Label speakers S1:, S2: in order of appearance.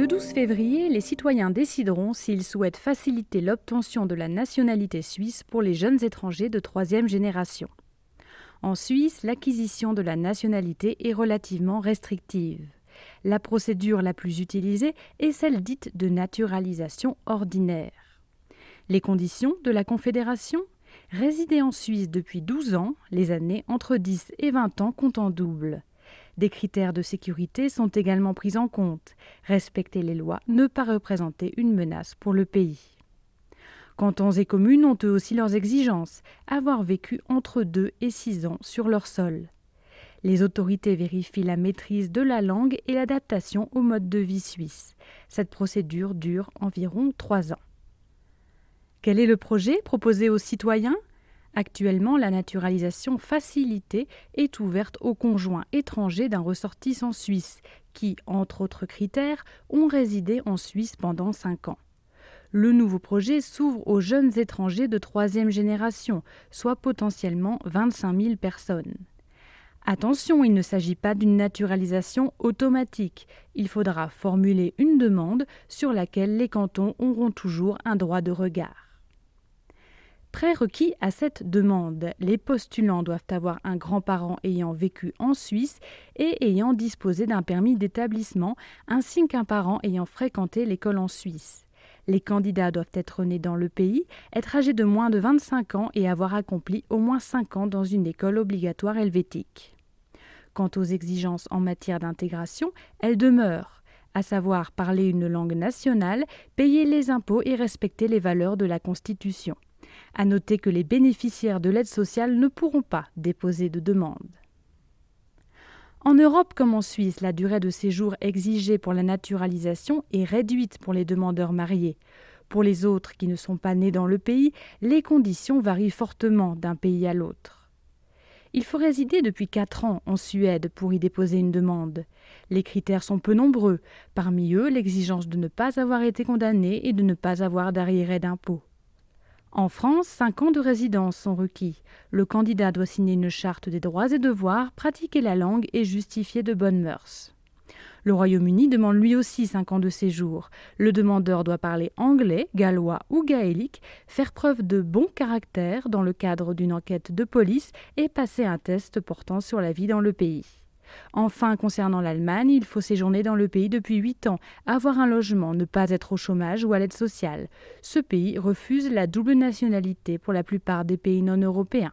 S1: Le 12 février, les citoyens décideront s'ils souhaitent faciliter l'obtention de la nationalité suisse pour les jeunes étrangers de troisième génération. En Suisse, l'acquisition de la nationalité est relativement restrictive. La procédure la plus utilisée est celle dite de naturalisation ordinaire. Les conditions de la Confédération ? Résider en Suisse depuis 12 ans, les années entre 10 et 20 ans comptent en double. Des critères de sécurité sont également pris en compte. Respecter les lois, ne pas représenter une menace pour le pays. Cantons et communes ont eux aussi leurs exigences, avoir vécu entre 2 et 6 ans sur leur sol. Les autorités vérifient la maîtrise de la langue et l'adaptation au mode de vie suisse. Cette procédure dure environ 3 ans. Quel est le projet proposé aux citoyens ? Actuellement, la naturalisation facilitée est ouverte aux conjoints étrangers d'un ressortissant suisse qui, entre autres critères, ont résidé en Suisse pendant 5 ans. Le nouveau projet s'ouvre aux jeunes étrangers de troisième génération, soit potentiellement 25 000 personnes. Attention, il ne s'agit pas d'une naturalisation automatique. Il faudra formuler une demande sur laquelle les cantons auront toujours un droit de regard. Prérequis à cette demande, les postulants doivent avoir un grand-parent ayant vécu en Suisse et ayant disposé d'un permis d'établissement, ainsi qu'un parent ayant fréquenté l'école en Suisse. Les candidats doivent être nés dans le pays, être âgés de moins de 25 ans et avoir accompli au moins 5 ans dans une école obligatoire helvétique. Quant aux exigences en matière d'intégration, elles demeurent, à savoir parler une langue nationale, payer les impôts et respecter les valeurs de la Constitution. À noter que les bénéficiaires de l'aide sociale ne pourront pas déposer de demande. En Europe comme en Suisse, la durée de séjour exigée pour la naturalisation est réduite pour les demandeurs mariés. Pour les autres qui ne sont pas nés dans le pays, les conditions varient fortement d'un pays à l'autre. Il faut résider depuis 4 ans en Suède pour y déposer une demande. Les critères sont peu nombreux, parmi eux l'exigence de ne pas avoir été condamné et de ne pas avoir d'arriérés d'impôts. En France, 5 ans de résidence sont requis. Le candidat doit signer une charte des droits et devoirs, pratiquer la langue et justifier de bonnes mœurs. Le Royaume-Uni demande lui aussi 5 ans de séjour. Le demandeur doit parler anglais, gallois ou gaélique, faire preuve de bon caractère dans le cadre d'une enquête de police et passer un test portant sur la vie dans le pays. Enfin, concernant l'Allemagne, il faut séjourner dans le pays depuis 8 ans, avoir un logement, ne pas être au chômage ou à l'aide sociale. Ce pays refuse la double nationalité pour la plupart des pays non européens.